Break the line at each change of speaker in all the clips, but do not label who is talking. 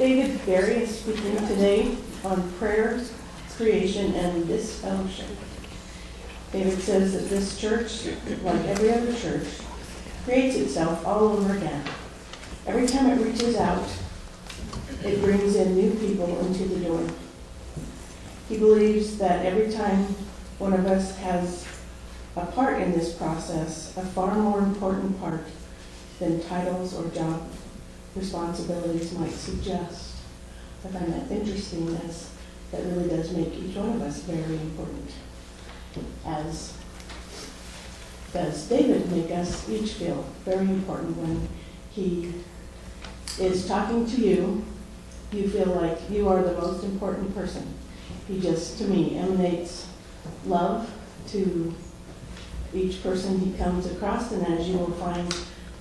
David Berry is speaking today on prayer, creation, and disfellowship. David says that this church, like every other church, creates itself all over again. Every time it reaches out, it brings in new people into the door. He believes that every time one of us has a part in this process, a far more important part than titles or job responsibilities might suggest. I find that interesting, as that really does make each one of us very important. As does David make us each feel very important when he is talking to you. You feel like you are the most important person. He just, to me, emanates love to each person he comes across, and as you will find,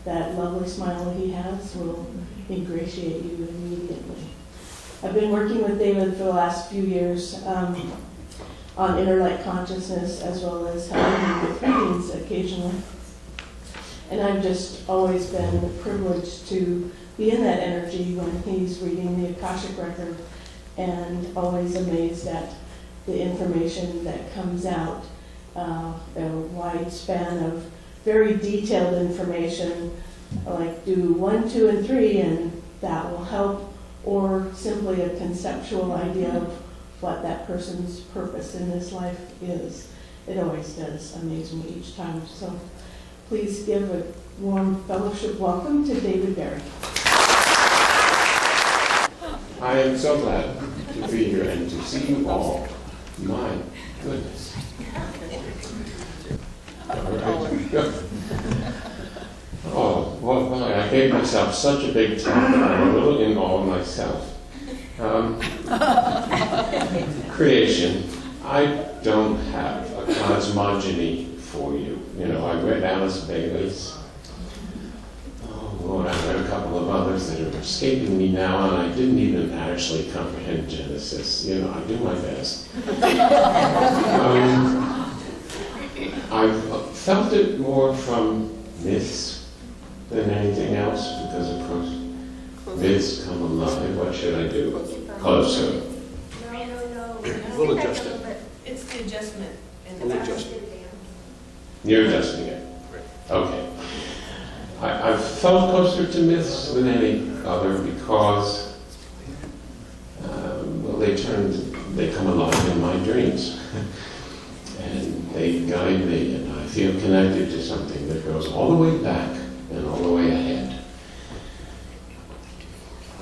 that lovely smile he has will ingratiate you immediately. I've been working with David for the last few years on inner light consciousness, as well as helping him with readings occasionally. And I've just always been privileged to be in that energy when he's reading the Akashic Record, and always amazed at the information that comes out, a wide span of very detailed information, like do 1, 2, and 3, and that will help, or simply a conceptual idea of what that person's purpose in this life is. It always does amaze me each time. So please give a warm fellowship welcome to David Berry.
I am so glad to be here and to see you all. My goodness. Oh, well, I gave myself such a big tap, and I'm a little in awe myself. Creation. I don't have a cosmogony for you. You know, I read Alice Bailey's. Oh, Lord, I read a couple of others that are escaping me now, and I didn't even actually comprehend Genesis. You know, I do my best. I've felt it more from myths than anything else, because of course myths come alive. What should I do? Closer.
No.
We'll adjust it.
It's the adjustment.
We'll adjust it.
You're adjusting it. Okay. I've felt closer to myths than any other because, well, they come alive in my dreams. And they guide me, and I feel connected to something that goes all the way back and all the way ahead.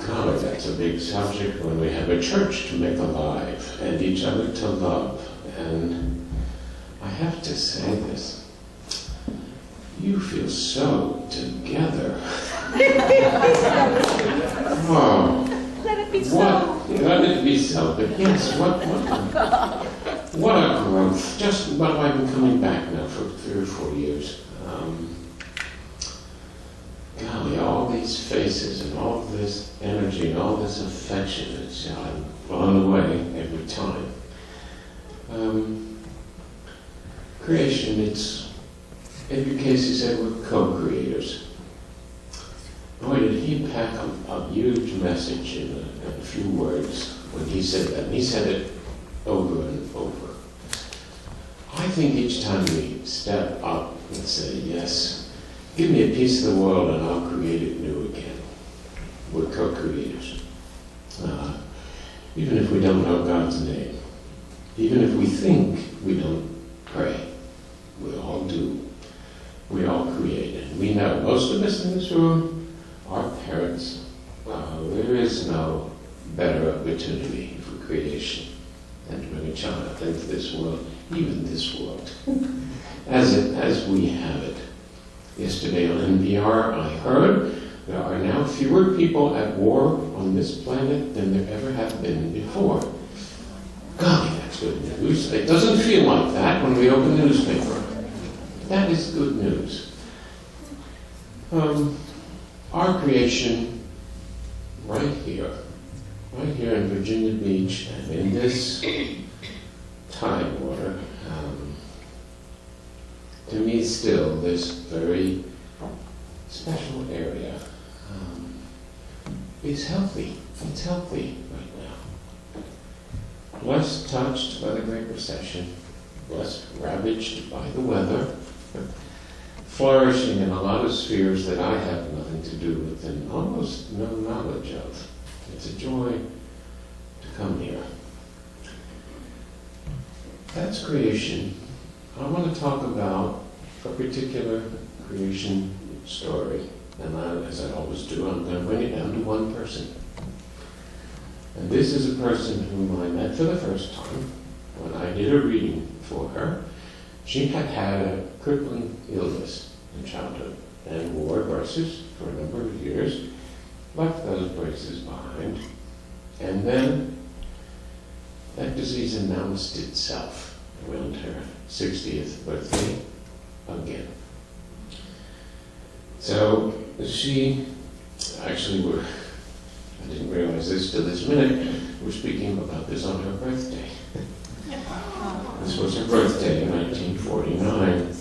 God, that's a big subject when we have a church to make alive and each other to love. And I have to say this. You feel so together. Oh,
Let it be
what? Let it be so. But yes, what a growth. Just, well, I've been coming back now for 3 or 4 years. Golly, all these faces and all this energy and all this affection, I'm blown away every time. Creation, it's, Edgar Casey said we're co-creators. Boy, did he pack a huge message in a few words when he said that. And he said it over and over. I think each time we step up and say, yes, give me a piece of the world and I'll create it new again. We're co-creators. Even if we don't know God's name, even if we think we don't pray, we all do. We all create it. We know, most of us in this room are parents. There is no better opportunity for creation than to bring a child into this world, even this world, as we have it. Yesterday on NPR, I heard there are now fewer people at war on this planet than there ever have been before. Golly, that's good news. It doesn't feel like that when we open the newspaper. That is good news. Our creation, right here in Virginia Beach, and in this Tidewater, to me still this very special area. is healthy. It's healthy right now. Less touched by the Great Recession, less ravaged by the weather, flourishing in a lot of spheres that I have nothing to do with and almost no knowledge of. It's a joy to come here. That's creation. I want to talk about a particular creation story. And as I always do, I'm going to bring it down to one person. And this is a person whom I met for the first time when I did a reading for her. She had had a crippling illness in childhood and wore braces for a number of years, left those braces behind, and then that disease announced itself around her 60th birthday again. So she, actually I didn't realize this till this minute, we're speaking about this on her birthday. This was her birthday in 1949.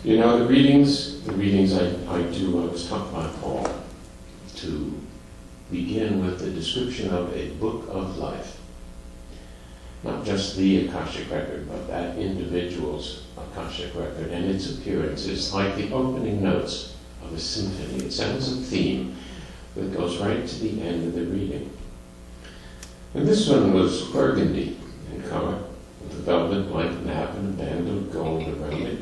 You know, the readings I do, I was taught by Paul to begin with the description of a book of life. Not just the Akashic record, but that individual's Akashic record and its appearance. It's like the opening notes of a symphony. It sounds a theme that goes right to the end of the reading. And this one was burgundy in color, with a velvet-like nap and a band of gold around it.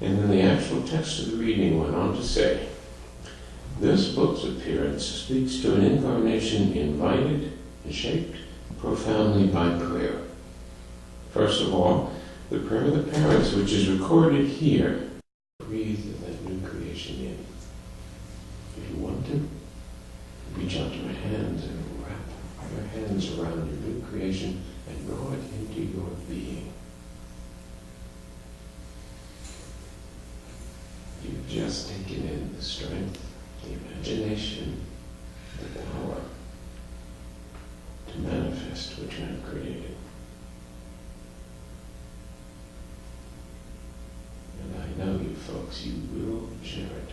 And then the actual text of the reading went on to say, this book's appearance speaks to an incarnation invited and shaped profoundly by prayer. First of all, the prayer of the parents, which is recorded here, breathe that new creation in. If you want to, reach out your hands and wrap your hands around your new creation and draw it into your being. You've just taken in the strength, the imagination, the power to manifest what you have created. And I know you folks, you will share it.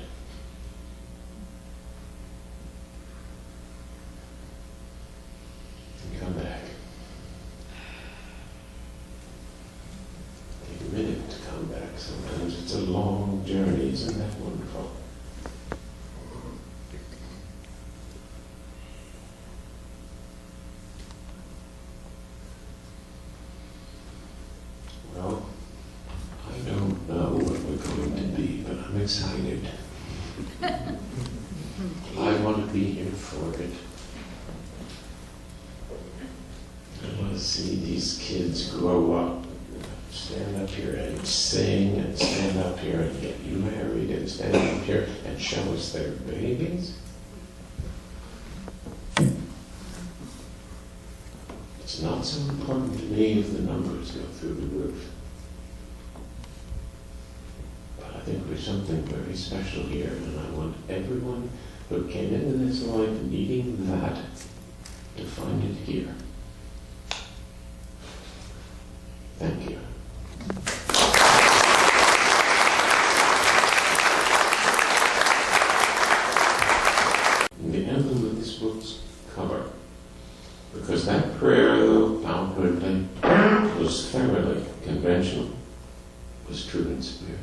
And come back. Take a minute to come back. Sometimes it's a long journey. Isn't that wonderful? Well, I don't know what we're going to be, but I'm excited. I want to be here for it. I want to see these kids grow up, stand up here and sing, and stand up here and get married, and stand up here and show us their babies. It's not so important to me if the numbers go through the roof. But I think there's something very special here, and I want everyone who came into this life needing that to find it here. Thank you. And the emblem of this book's cover, because that prayer, though outwardly was thoroughly conventional, was true in spirit,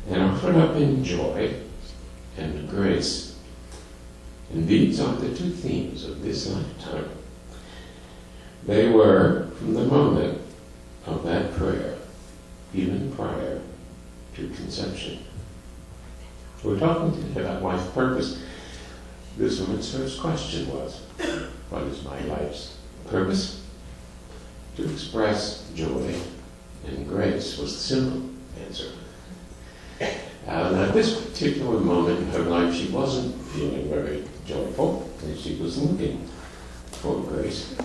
and offered up in joy and grace. And these are the two themes of this lifetime. They were, from the moment of that prayer, even prior to conception. We're talking today about life purpose. This woman's first question was, what is my life's purpose? To express joy and grace was the simple answer. And at this particular moment in her life, she wasn't feeling very joyful, and she was looking for grace.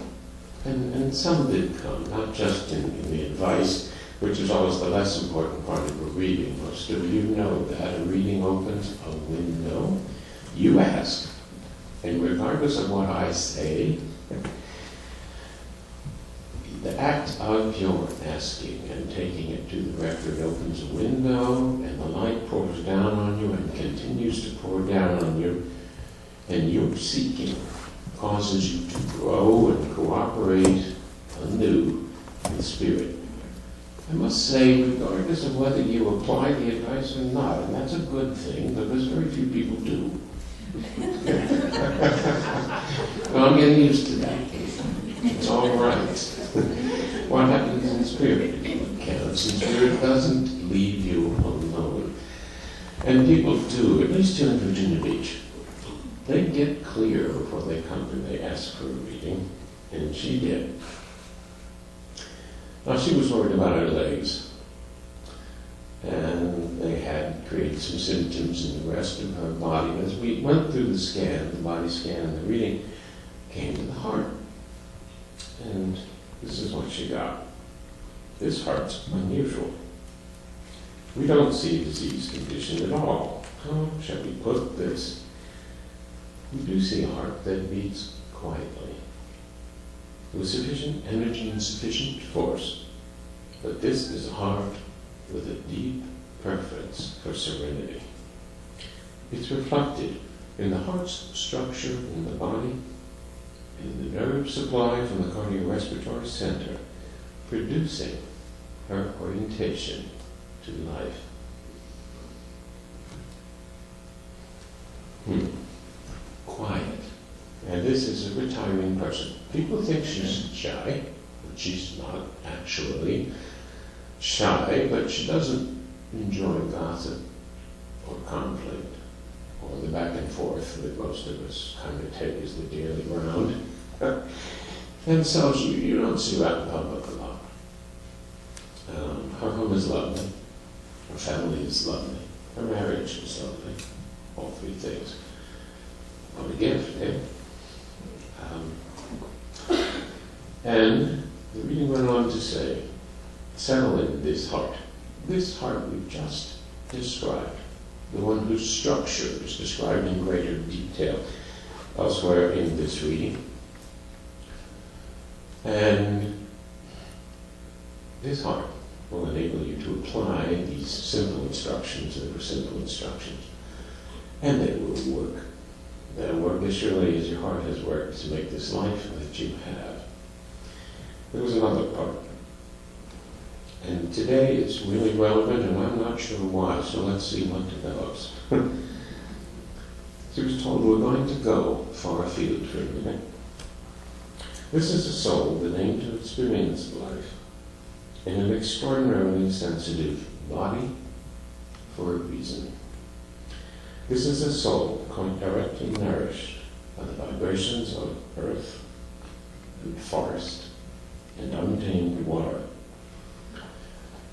And some did come, not just in the advice, which is always the less important part of a reading. Most of you know that a reading opens a window. You ask, and regardless of what I say, the act of your asking and taking it to the record opens a window, and the light pours down on you and continues to pour down on you and your seeking causes you to grow and cooperate anew in spirit. I must say, regardless of whether you apply the advice or not, and that's a good thing, because very few people do. Well, I'm getting used to that. It's all right. What happens in spirit is what counts, and spirit doesn't leave you alone. And people do, at least here in Virginia Beach. They get clear before they come and they ask for a reading, and she did. Now, she was worried about her legs, and they had created some symptoms in the rest of her body. As we went through the scan, the body scan, and the reading came to the heart. And this is what she got. This heart's unusual. We don't see a disease condition at all. How shall we put this? We do see a heart that beats quietly, with sufficient energy and sufficient force. But this is a heart with a deep preference for serenity. It's reflected in the heart's structure in the body, in the nerve supply from the cardiorespiratory center, producing her orientation to life. Quiet. And this is a retiring person. People think she's shy, but she's not actually shy, but she doesn't enjoy gossip or conflict or the back and forth that most of us kind of take as the daily round. And so you don't see her out in public a lot. Her home is lovely. Her family is lovely. Her marriage is lovely. All three things. What a gift, eh? And the reading went on to say, settle in this heart we've just described, the one whose structure is described in greater detail elsewhere in this reading. And this heart will enable you to apply these simple instructions, and for simple instructions, and they will work. They'll work as surely as your heart has worked to make this life that you have. There was another part. And today it's really relevant, and I'm not sure why, so let's see what develops. She was told, we're going to go far afield for a minute. This is a soul that aimed to experience life in an extraordinarily sensitive body for a reason. This is a soul directly nourished by the vibrations of earth and forest and untamed water.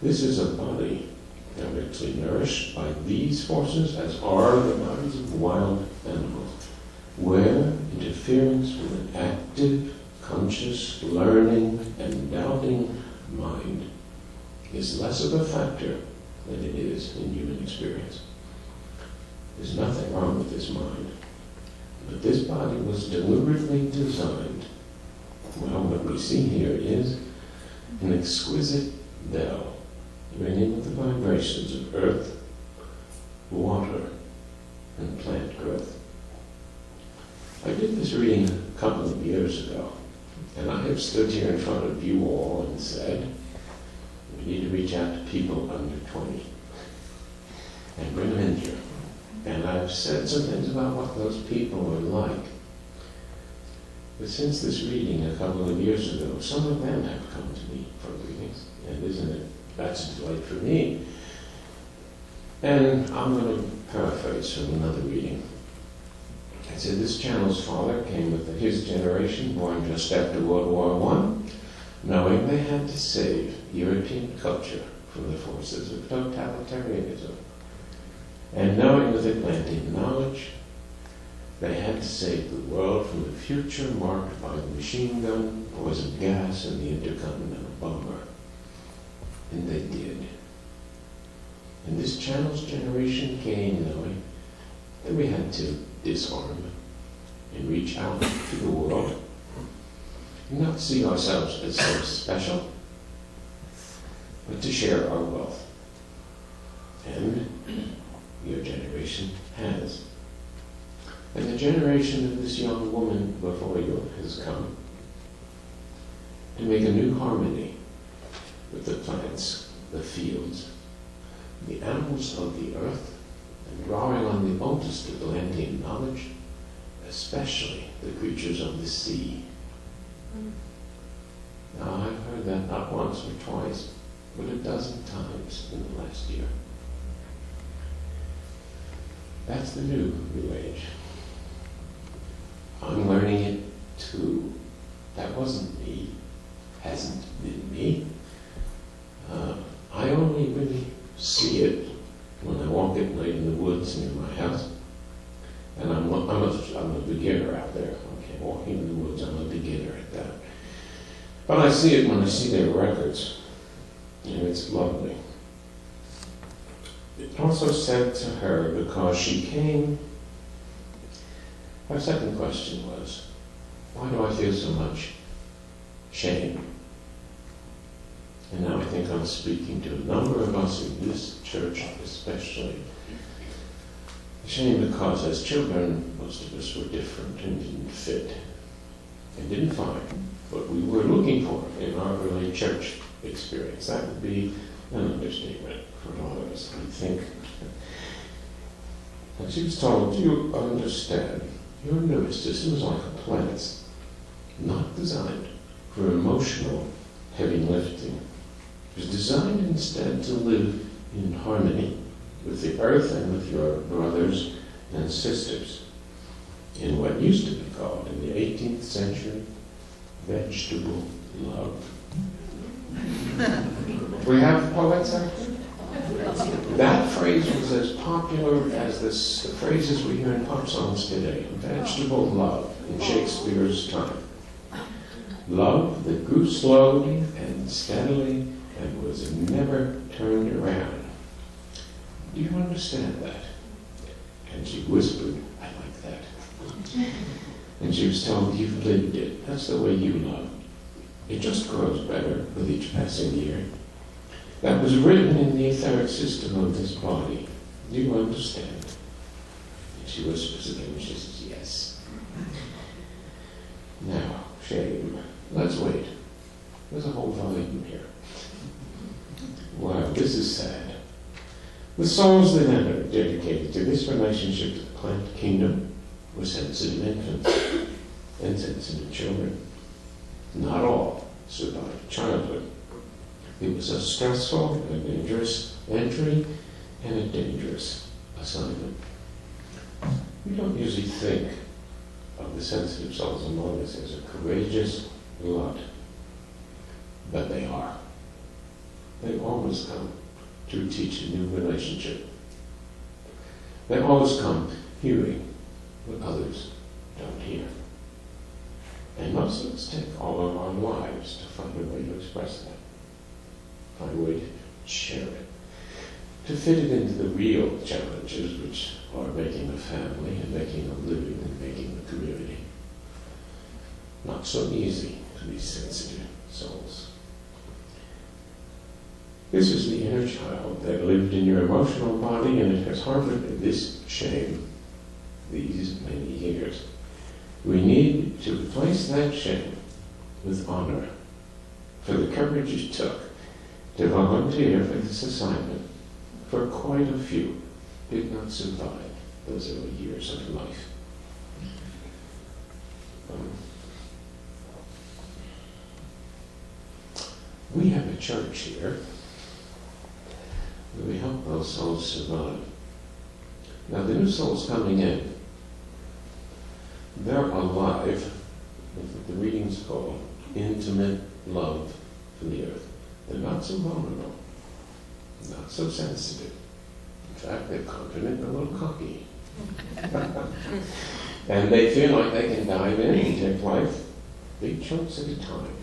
This is a body directly nourished by these forces, as are the bodies of wild animals, where interference with an active, conscious, learning, and doubting mind is less of a factor than it is in human experience. There's nothing wrong with this mind, but this body was deliberately designed. Well, what we see here is an exquisite bell ringing with the vibrations of earth, water, and plant growth. I did this reading a couple of years ago, and I have stood here in front of you all and said, we need to reach out to people under 20 and bring them in here. And I've said some things about what those people are like. But since this reading a couple of years ago, some of them have come to me for readings. And isn't it, that's a delight for me. And I'm going to paraphrase from another reading. I said, this channel's father came with his generation, born just after World War I, knowing they had to save European culture from the forces of totalitarianism. And knowing with it planting knowledge, they had to save the world from the future marked by the machine gun, poison gas, and the intercontinental bomber. And they did. And this channel's generation came knowing that we had to disarm and reach out to the world and not see ourselves as so special, but to share our wealth. And your generation has. And the generation of this young woman before you has come to make a new harmony with the plants, the fields, the animals of the earth, and drawing on the oldest Atlantean knowledge, especially the creatures of the sea. Now, I've heard that not once or twice, but a dozen times in the last year. That's the new Age. I'm learning it too. That wasn't me. Hasn't been me. I only really see it when I walk at night in the woods near my house. And I'm a beginner out there. Okay, walking in the woods, I'm a beginner at that. But I see it when I see their records, and it's lovely. It also said to her, because she came, her second question was, why do I feel so much shame? And now I think I'm speaking to a number of us in this church, especially. Shame because as children, most of us were different and didn't fit and didn't find what we were looking for in our early church experience. That would be an understatement for a lot of us, I think. And she was told, you understand, your nervous system is like a plant, not designed for emotional heavy lifting. It was designed instead to live in harmony with the earth and with your brothers and sisters in what used to be called in the 18th century vegetable love. We have poets out there? That phrase was as popular as the phrases we hear in pop songs today. Vegetable love in Shakespeare's time. Love that grew slowly and steadily and was never turned around. Do you understand that? And she whispered, I like that. And she was told, you've lived it. That's the way you love. It just grows better with each passing year. That was written in the etheric system of this body. Do you understand? And she whispers again, and she says, yes. Now, shame. Let's wait. There's a whole volume here. Wow, this is sad. The souls that enter dedicated to this relationship to the plant kingdom were sensitive infants and sensitive children. Not all survived childhood. It was a stressful and a dangerous entry and a dangerous assignment. We don't usually think of the sensitive souls among us as a courageous lot, but they are. They always come to teach a new relationship. They always come hearing what others don't hear. And most of us take all of our lives to find a way to express that, find a way to share it, to fit it into the real challenges which are making a family and making a living and making a community. Not so easy to be sensitive souls. This is the inner child that lived in your emotional body, and it has harbored this shame these many years. We need to replace that shame with honor for the courage it took to volunteer for this assignment, for quite a few did not survive those early years of life. We have a church here where we help those souls survive. Now the new souls coming in, they're alive with what the readings call intimate love for the earth. They're not so vulnerable, not so sensitive. In fact, they're confident and a little cocky. And they feel like they can dive in and take life big chunks at a time.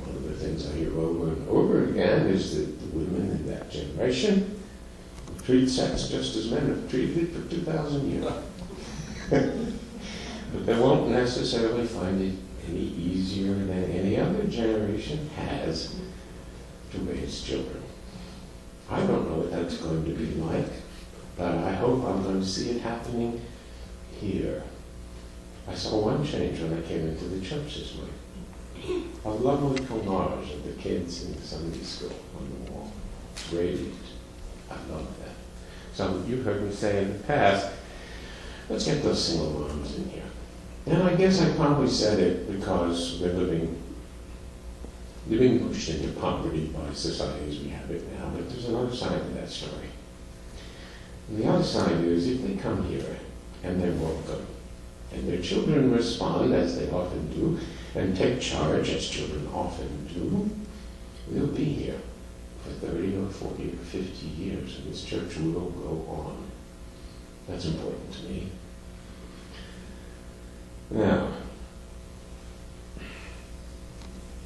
One of the things I hear over and over again is that the women in that generation treat sex just as men have treated it for 2,000 years. But they won't necessarily find it any easier than any other generation has to raise children. I don't know what that's going to be like, but I hope I'm going to see it happening here. I saw one change when I came into the church this morning. A lovely collage of the kids in Sunday school on the wall. It's radiant. I love that. So you heard me say in the past, let's get those single moms in here. And I guess I probably said it because we're being pushed into poverty by society as we have it now, but there's another side to that story. And the other side is if they come here and they're welcome, and their children respond, as they often do, and take charge, as children often do, we'll be here for 30 or 40 or 50 years, and this church will go on. That's important to me. Now,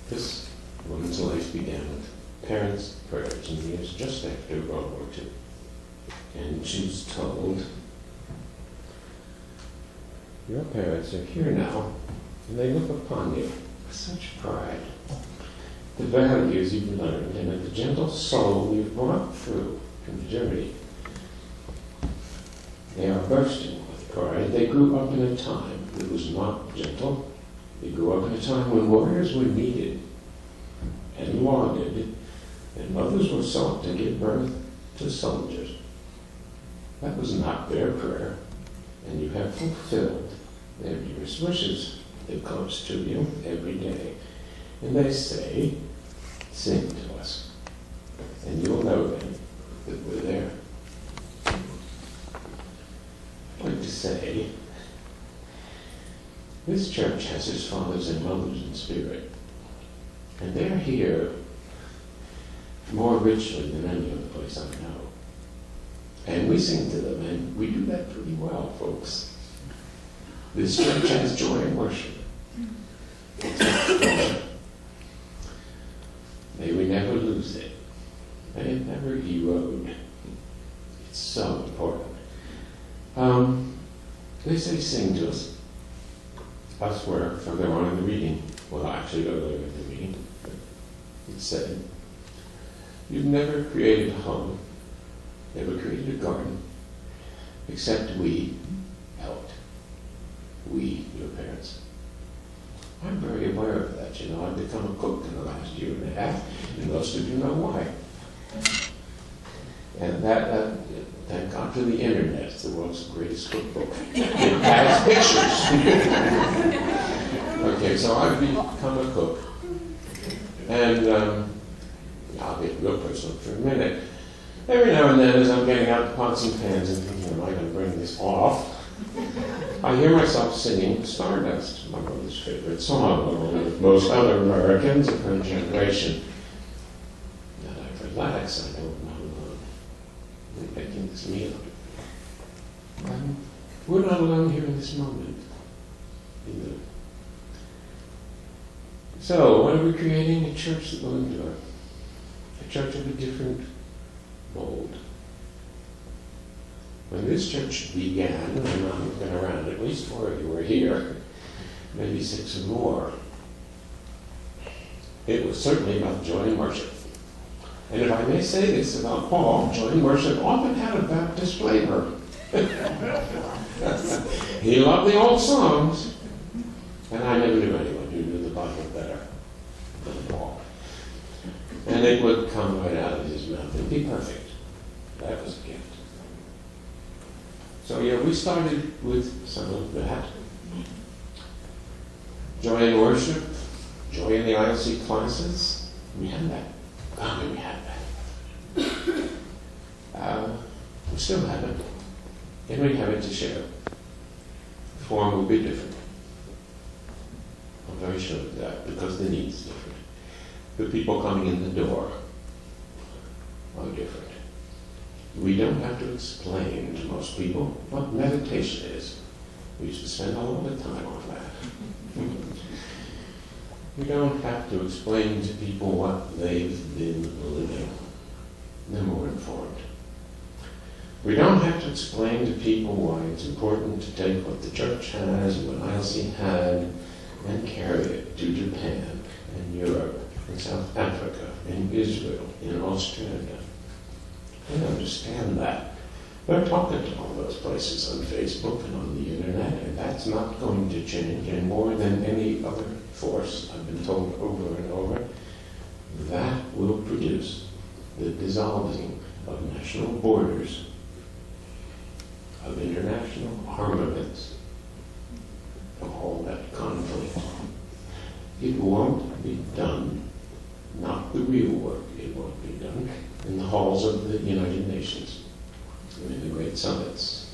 this woman's life began with parents' prayers in the years just after World War II. And she was told, your parents are here now, and they look upon you with such pride. The values you've learned and the gentle soul you've brought through from the journey. They are bursting with pride. They grew up in a time that was not gentle. They grew up in a time when warriors were needed and lauded, and mothers were sought to give birth to soldiers. That was not their prayer, and you have fulfilled their dearest wishes. They comes to you every day, and they say, sing to us, and you'll know then that we're there. I'd like to say, this church has its fathers and mothers in spirit, and they're here more richly than any other place I know. And we sing to them, and we do that pretty well, folks. This church has joy in worship. May we never lose it. May it never erode. It's so important. They say sing to us. Elsewhere, further on in the reading, well, actually earlier in the reading, it said, you've never created a home, never created a garden, except we helped. We, your parents. I'm very aware of that. You know, I've become a cook in the last year and a half, and most of you know why. And that thank God for the internet. It's the world's greatest cookbook. It has pictures. Okay, so I've become a cook. And I'll get real personal for a minute. Every now and then, as I'm getting out the pots and pans and thinking, am I going to bring this off? I hear myself singing Stardust, my mother's favorite song, along with most other Americans of her generation. And I relax, I know I'm not alone. I'm making this meal. We're not alone here in this moment, either. So, what are we creating? A church that will endure. A church of a different mold. When this church began, and I've been around, at least 4 of you were here, maybe 6 or more, it was certainly about joy in worship. And if I may say this about Paul, joy in worship often had a Baptist flavor. He loved the old songs, and I never knew anyone who knew the Bible better than Paul. And it would come right out of his mouth and be perfect. That was a gift. So yeah, we started with some of that. Joy in worship, joy in the ILC classes. We had that. God, we had that. We still have it. And we have it to share. The form will be different. I'm very sure of that, because the need is different. The people coming in the door are different. We don't have to explain to most people what meditation is. We used to spend a lot of time on that. We don't have to explain to people what they've been living. They're more informed. We don't have to explain to people why it's important to take what the church has and what ILC had and carry it to Japan and Europe and South Africa and Israel and Australia. I understand that. We're talking to all those places on Facebook and on the internet, and that's not going to change any more than any other force, I've been told over and over. That will produce the dissolving of national borders, of international armaments, of all that conflict. It won't be done, not the real work, it won't be done in the halls of the United Nations, in the great summits.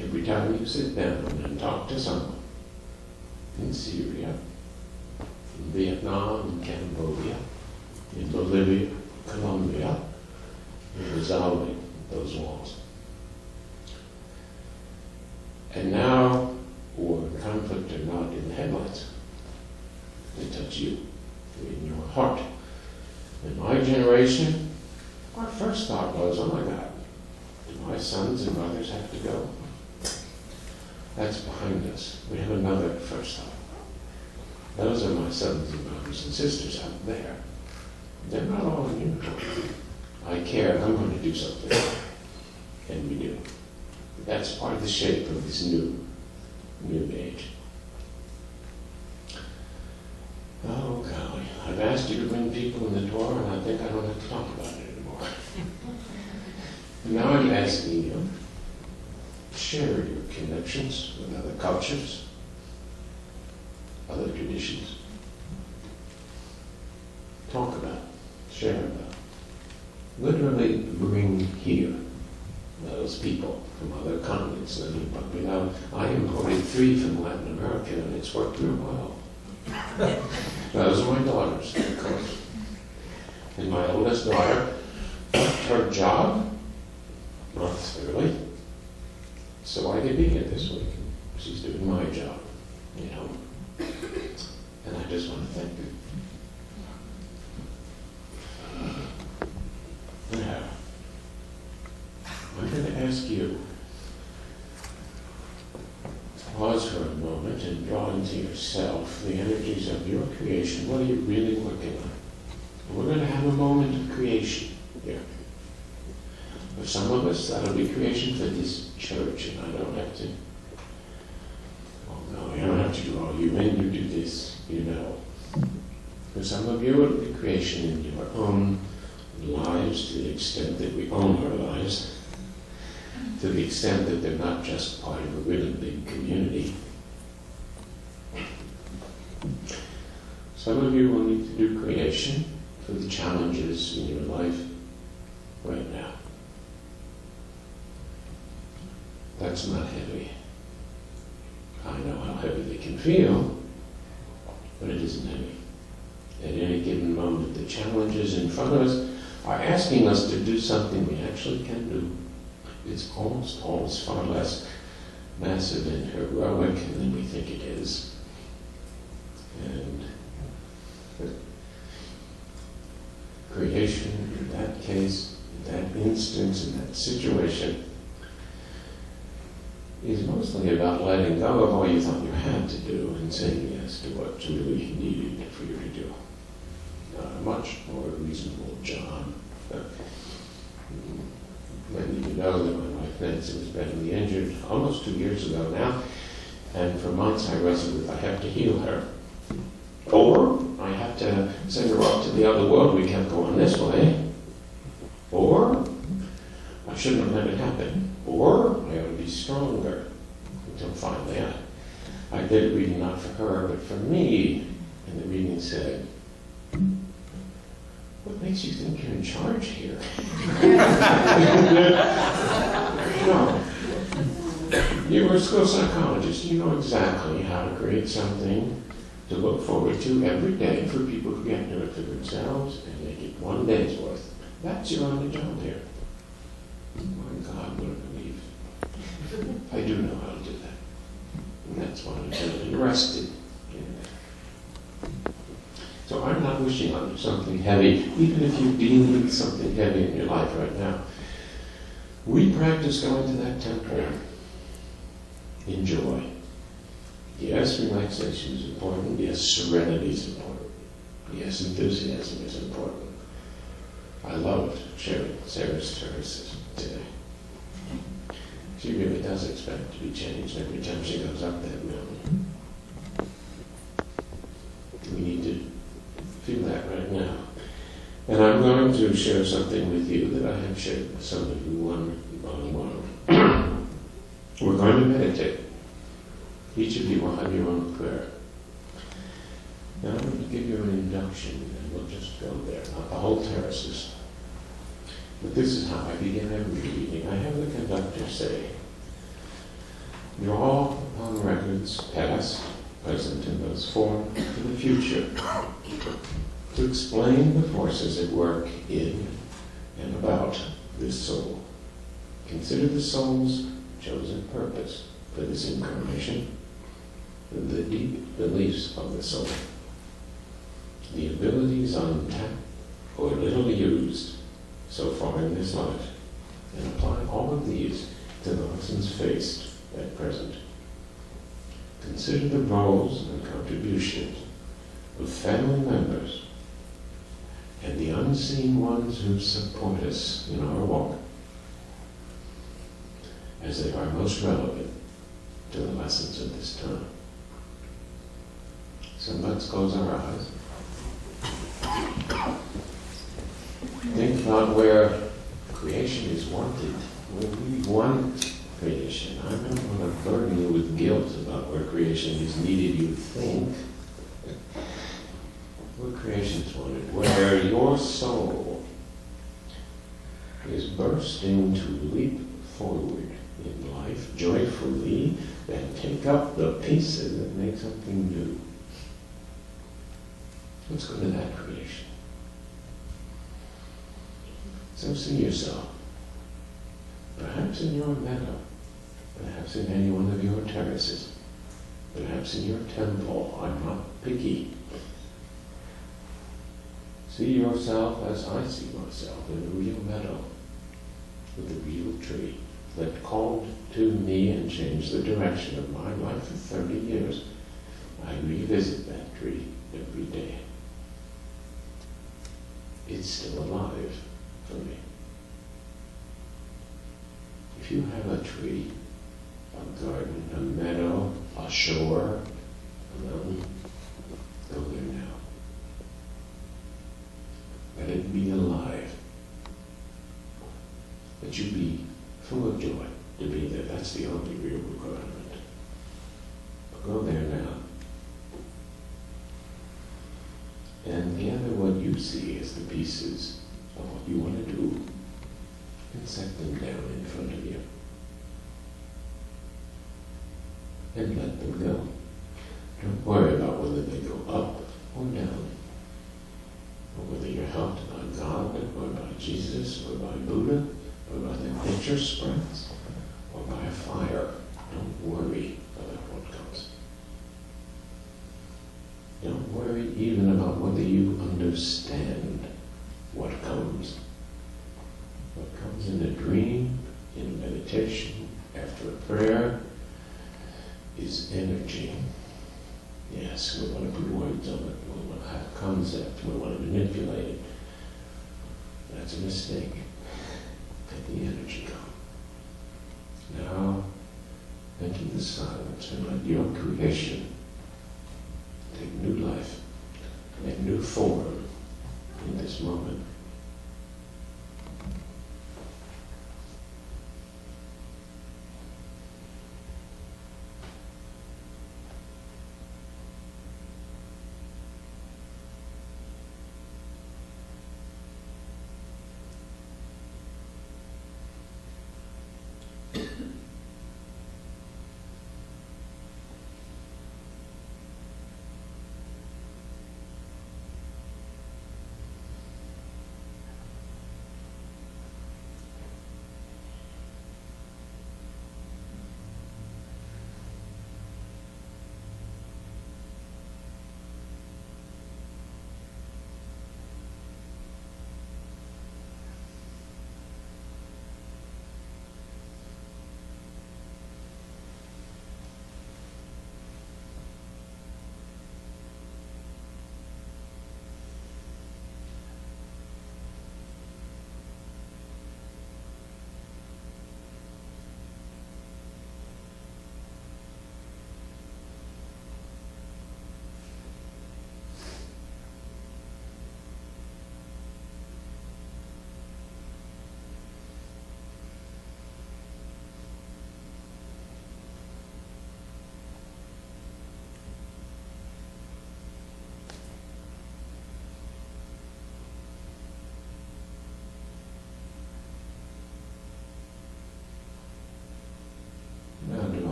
Every time you sit down and talk to someone in Syria, in Vietnam, in Cambodia, in Bolivia, Colombia, you're resolving those walls. And now, war and conflict are not in the headlines. They touch you, in your heart. In my generation, our first thought was, oh my God, do my sons and brothers have to go? That's behind us. We have another first thought. Those are my sons and brothers and sisters out there. They're not all in uniform. I care, I'm going to do something. And we do. That's part of the shape of this new age. Oh, golly. I've asked you to bring people in the door, and I think I don't have to talk about it anymore. Now I'm asking you, share your connections with other cultures, other traditions. Talk about, share about. Literally bring here those people from other continents. I imported 3 from Latin America, and it's worked real well. Those are my daughters, of course. And my oldest daughter left her job months early, so I could be here this week. She's doing my job, you know. And I just want to thank her. Now, I'm going to ask you to pause for a moment and draw into yourself the energies of your creation. What are you really working on? And we're going to have a moment of creation here. For some of us, that'll be creation for this church, and I don't have to. Oh no, I don't have to draw you in. You do this, you know. For some of you, it'll be creation in your own lives, to the extent that we own our lives, to the extent that they're not just part of a really big community. Some of you will need to do creation for the challenges in your life right now. That's not heavy. I know how heavy they can feel, but it isn't heavy. At any given moment, the challenges in front of us are asking us to do something we actually can do. It's almost always far less massive and heroic than we think it is. And creation, in that case, in that instance, in that situation, is mostly about letting go of all you thought you had to do and saying yes to what's really needed for you to do. A much more reasonable job. Many of you know that my wife Nancy was badly injured almost 2 years ago now, and for months I wrestled with I have to heal her, or I have to send her off to the other world. We can't go on this way, or I shouldn't have let it happen, or I ought to be stronger. Until finally I did a reading not for her but for me, and the reading said, "What makes you think you're in charge here?" No. You were a school psychologist. You know exactly how to create something to look forward to every day for people who can't do it for themselves and make it one day's worth. That's your only job here. My God, what a relief. I do know how to do that. And that's why I'm really interested in that. So I'm not wishing on something heavy, even if you're dealing with something heavy in your life right now. We practice going to that temple. Enjoy. Yes, relaxation is important. Yes, serenity is important. Yes, enthusiasm is important. I loved sharing Sarah's services today. She really does expect to be changed every time she goes up that mountain. We need to feel that right now. And I'm going to share something with you that I have shared with some of you one-on-one. We're going to meditate. Each of you will have your own prayer. Now I'm going to give you an induction, and we'll just go there, not the whole terraces. But this is how I begin every reading. I have the conductor say, draw upon records past, present, and those formed to the future, to explain the forces at work in and about this soul. Consider the soul's chosen purpose for this incarnation, the deep beliefs of the soul, the abilities untapped or little used so far in this life, and apply all of these to the lessons faced at present. Consider the roles and contributions of family members and the unseen ones who support us in our walk, as they are most relevant to the lessons of this time. So let's close our eyes. Think about where creation is wanted, where we want creation. I don't want to burden you with guilt about where creation is needed, you think. Where creation is wanted, where your soul is bursting to leap forward in life joyfully and take up the pieces that make something new. Let's go to that creation. So see yourself, perhaps in your meadow, perhaps in any one of your terraces, perhaps in your temple. I'm not picky. See yourself as I see myself, in a real meadow, with a real tree that called to me and changed the direction of my life for 30 years. I revisit that tree every day. It's still alive for me. If you have a tree, a garden, a meadow, a shore, a mountain, go there now. Let it be alive. Let you be full of joy to be there. That's the only real requirement. Go there now. And gather what you see as the pieces of what you want to do and set them down in front of you. And let them go. Don't worry about whether they go up or down, or whether you're helped by God, or by Jesus, or by Buddha, or by the nature springs, or by a fire. Don't worry about what comes. Don't worry even about whether you understand what comes. What comes in a dream, in a meditation, after a prayer, is energy. Yes, we want to put words on it. We want to have a concept. We want to manipulate it. That's a mistake. Let the energy go. Now, enter the silence and let your creation take new life, make new form in this moment.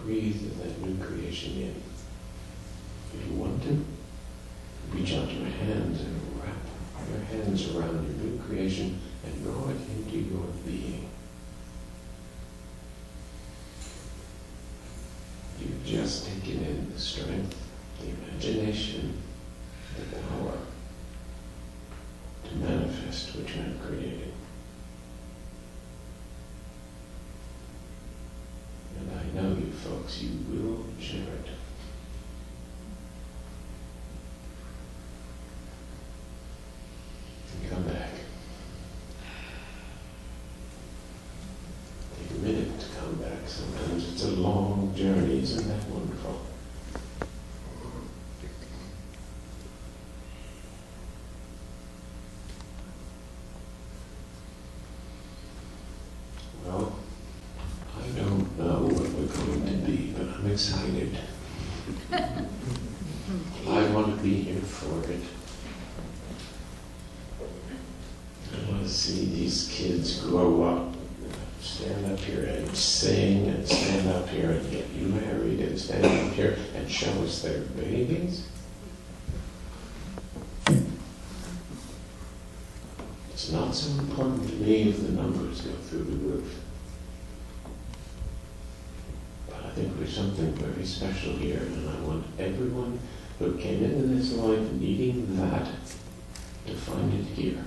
breathe that new creation in. If you want to, reach out your hands and wrap your hands around your new creation and draw it into your being. You've just taken in the strength, the imagination, the power to manifest what you have created. And I know you folks, you will share it. And come back. Take a minute to come back. Sometimes it's a long journey. Isn't that wonderful? Well, I don't know what we're going to be, but I'm excited. I want to be here for it. I want to see these kids grow up, stand up here and sing, and stand up here and get you married, and stand up here and show us their babies. It's not so important to me if the numbers go through the roof. But I think there's something very special here, and I want everyone who came into this life needing that to find it here.